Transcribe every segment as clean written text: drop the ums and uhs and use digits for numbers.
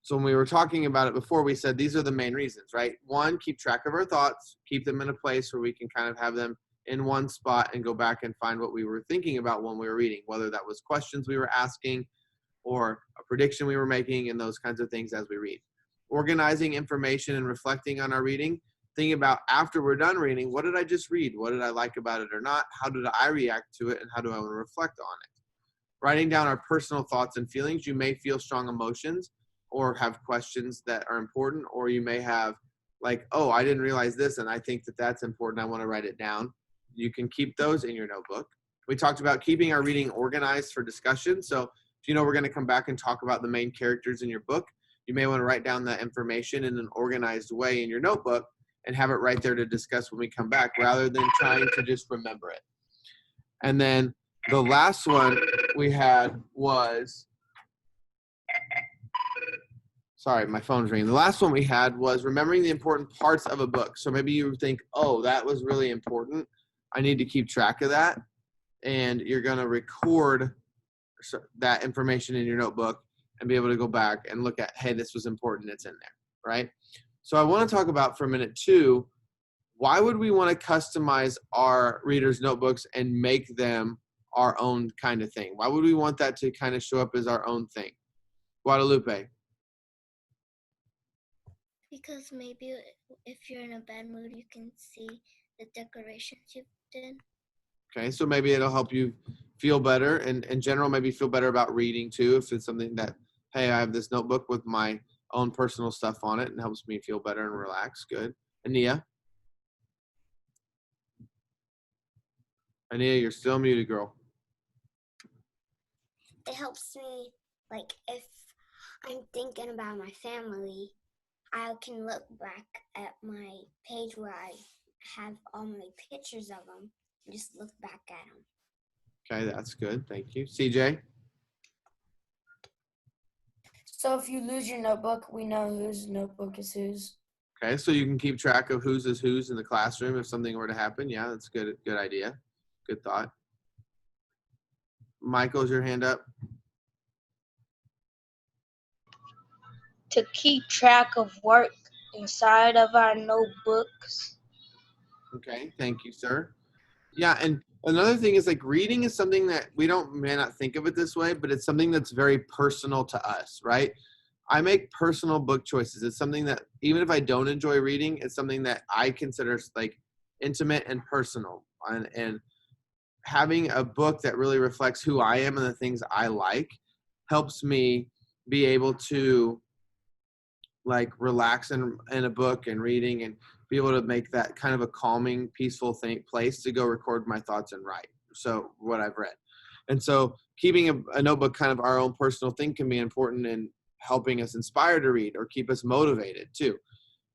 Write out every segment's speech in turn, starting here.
So when we were talking about it before, we said these are the main reasons, right? One, keep track of our thoughts, keep them in a place where we can kind of have them in one spot and go back and find what we were thinking about when we were reading, whether that was questions we were asking or a prediction we were making and those kinds of things as we read. Organizing information and reflecting on our reading. Thinking about after we're done reading, what did I just read? What did I like about it or not? How did I react to it? And how do I want to reflect on it? Writing down our personal thoughts and feelings. You may feel strong emotions or have questions that are important, or you may have like, oh, I didn't realize this and I think that that's important. I want to write it down. You can keep those in your notebook. We talked about keeping our reading organized for discussion. So if you know we're going to come back and talk about the main characters in your book, you may want to write down that information in an organized way in your notebook and have it right there to discuss when we come back rather than trying to just remember it. And then the last one we had was, sorry, my phone's ringing. The last one we had was remembering the important parts of a book. So maybe you think, oh, that was really important. I need to keep track of that. And you're going to record that information in your notebook and be able to go back and look at, hey, this was important. It's in there, right? So I want to talk about for a minute too, why would we want to customize our readers' notebooks and make them our own kind of thing? Why would we want that to kind of show up as our own thing? Guadalupe. Because maybe if you're in a bad mood, you can see the decorations you've done. Okay, so maybe it'll help you feel better, and in general, maybe feel better about reading too. If it's something that, hey, I have this notebook with my own personal stuff on it and helps me feel better and relax. Good. Ania? Ania, you're still muted, girl. It helps me, like, if I'm thinking about my family, I can look back at my page where I have all my pictures of them and just look back at them. Okay, that's good. Thank you. CJ? So if you lose your notebook, we know whose notebook is whose. Okay, so you can keep track of whose is whose in the classroom if something were to happen. Yeah, that's good. Good idea. Good thought. Michael's your hand up. To keep track of work inside of our notebooks. Okay, thank you, sir. Yeah, and another thing is like reading is something that we may not think of it this way, but it's something that's very personal to us, right? I make personal book choices. It's something that even if I don't enjoy reading, it's something that I consider like intimate and personal. And having a book that really reflects who I am and the things I like helps me be able to like relax in a book and reading and be able to make that kind of a calming, peaceful place to go record my thoughts and write. So what I've read. And so keeping a notebook kind of our own personal thing can be important in helping us inspire to read or keep us motivated too.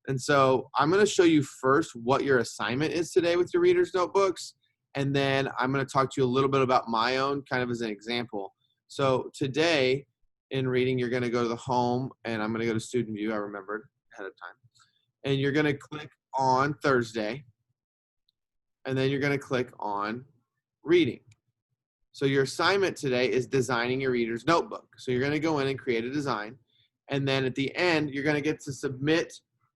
And so I'm going to show you first what your assignment is today with your readers' notebooks. And then I'm going to talk to you a little bit about my own kind of as an example. So today in reading, you're going to go to the home and I'm going to go to student view. I remembered ahead of time. And you're going to click on Thursday. And then you're going to click on reading. So your assignment today is designing your reader's notebook. So you're going to go in and create a design. And then at the end, you're going to get to submit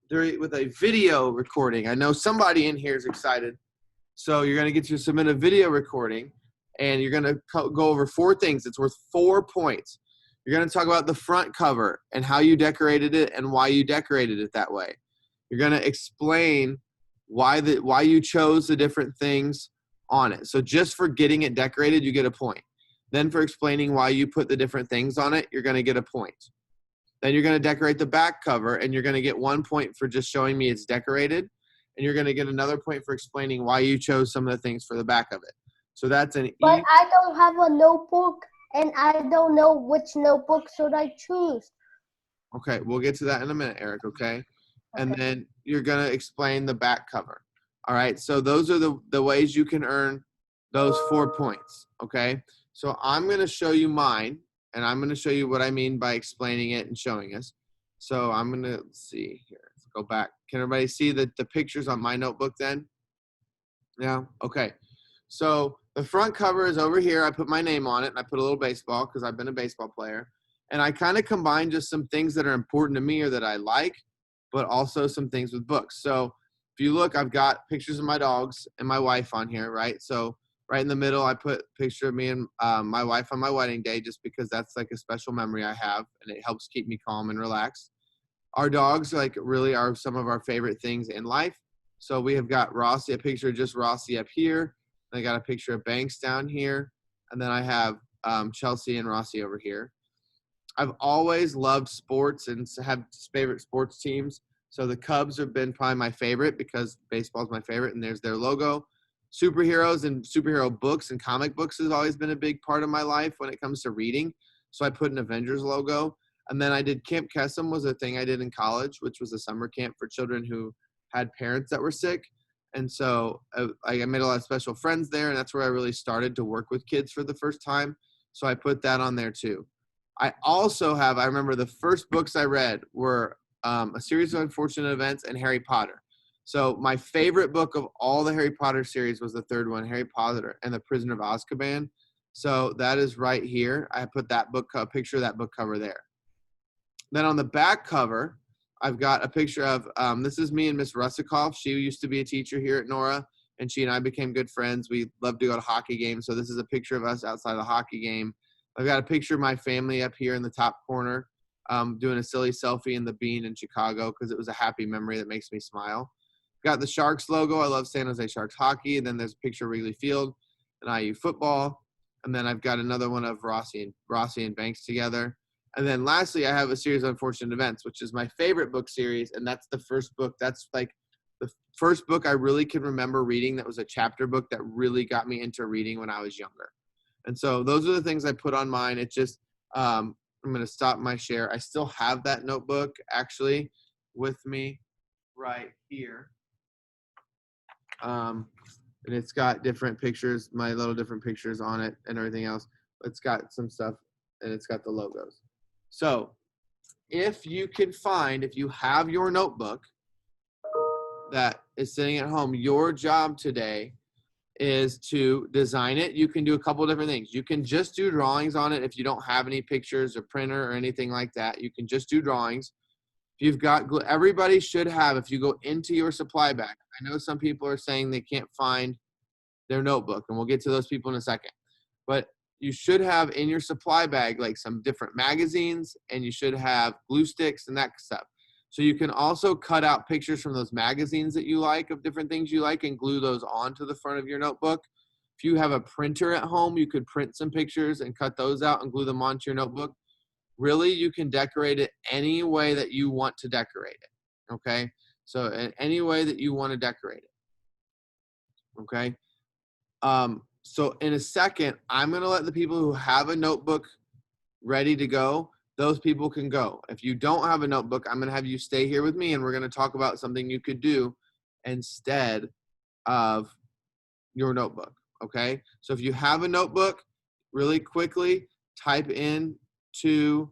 with a video recording. I know somebody in here is excited. So you're going to get to submit a video recording. And you're going to go over 4 things. It's worth 4 points. You're going to talk about the front cover and how you decorated it and why you decorated it that way. You're going to explain why you chose the different things on it. So just for getting it decorated, you get a point. Then for explaining why you put the different things on it, you're going to get a point. Then you're going to decorate the back cover, and you're going to get 1 point for just showing me it's decorated. And you're going to get another point for explaining why you chose some of the things for the back of it. So that's an But I don't have a notebook, and I don't know which notebook should I choose. Okay, we'll get to that in a minute, Eric, okay? And then you're going to explain the back cover. All right, so those are the ways you can earn those 4 points, okay? So I'm going to show you mine, and I'm going to show you what I mean by explaining it and showing us. So I'm going to see here. Let's go back. Can everybody see the pictures on my notebook then? Yeah, okay. So the front cover is over here. I put my name on it, and I put a little baseball because I've been a baseball player. And I kind of combine just some things that are important to me or that I like, but also some things with books. So if you look, I've got pictures of my dogs and my wife on here, right? So right in the middle, I put a picture of me and my wife on my wedding day, just because that's like a special memory I have, and it helps keep me calm and relaxed. Our dogs like really are some of our favorite things in life. So we have got Rossi, a picture of just Rossi up here. I got a picture of Banks down here. And then I have Chelsea and Rossi over here. I've always loved sports and have favorite sports teams. So the Cubs have been probably my favorite because baseball is my favorite, and there's their logo. Superheroes and superhero books and comic books has always been a big part of my life when it comes to reading. So I put an Avengers logo. And then I did Camp Kesem, was a thing I did in college, which was a summer camp for children who had parents that were sick. And so I made a lot of special friends there, and that's where I really started to work with kids for the first time. So I put that on there too. I also have, I remember the first books I read were A Series of Unfortunate Events and Harry Potter. So my favorite book of all the Harry Potter series was the third one, Harry Potter and the Prisoner of Azkaban. So that is right here. I put that book, picture of that book cover there. Then on the back cover, I've got a picture of, this is me and Miss Rusikoff. She used to be a teacher here at Nora, and she and I became good friends. We loved to go to hockey games. So this is a picture of us outside the hockey game. I've got a picture of my family up here in the top corner, doing a silly selfie in the Bean in Chicago because it was a happy memory that makes me smile. Got the Sharks logo. I love San Jose Sharks hockey. And then there's a picture of Wrigley Field and IU football. And then I've got another one of Rossi and Banks together. And then lastly, I have A Series of Unfortunate Events, which is my favorite book series. And that's the first book. That's like the first book I really can remember reading that was a chapter book that really got me into reading when I was younger. And so those are the things I put on mine. It just, I'm going to stop my share. I still have that notebook actually with me right here. And it's got different pictures, my little different pictures on it and everything else. It's got some stuff and it's got the logos. So if you have your notebook that is sitting at home, your job today is to design it. You can do a couple different things. You can just do drawings on it if you don't have any pictures or printer or anything like that. You can just do drawings. If you've got, everybody should have, if you go into your supply bag, I know some people are saying they can't find their notebook, and we'll get to those people in a second. But you should have in your supply bag like some different magazines, and you should have glue sticks and that stuff. So you can also cut out pictures from those magazines that you like of different things you like and glue those onto the front of your notebook. If you have a printer at home, you could print some pictures and cut those out and glue them onto your notebook. Really, you can decorate it any way that you want to decorate it, okay? So in any way that you want to decorate it, okay? So in a second, I'm going to let the people who have a notebook ready to go, those people can go. If you don't have a notebook, I'm going to have you stay here with me, and we're going to talk about something you could do instead of your notebook, okay? So if you have a notebook, really quickly type in to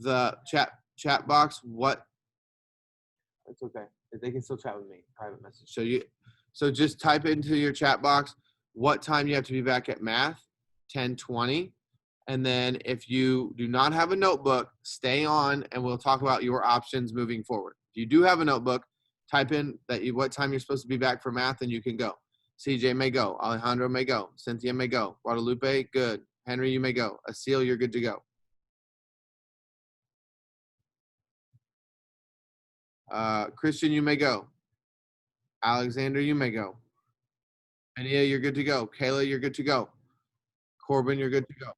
the chat box what. It's okay. They can still chat with me, private message. So just type into your chat box what time you have to be back at math, 10:20. And then if you do not have a notebook, stay on and we'll talk about your options moving forward. If you do have a notebook, type in what time you're supposed to be back for math and you can go. CJ may go. Alejandro may go. Cynthia may go. Guadalupe, good. Henry, you may go. Asil, you're good to go. Christian, you may go. Alexander, you may go. Ania, you're good to go. Kayla, you're good to go. Corbin, you're good to go.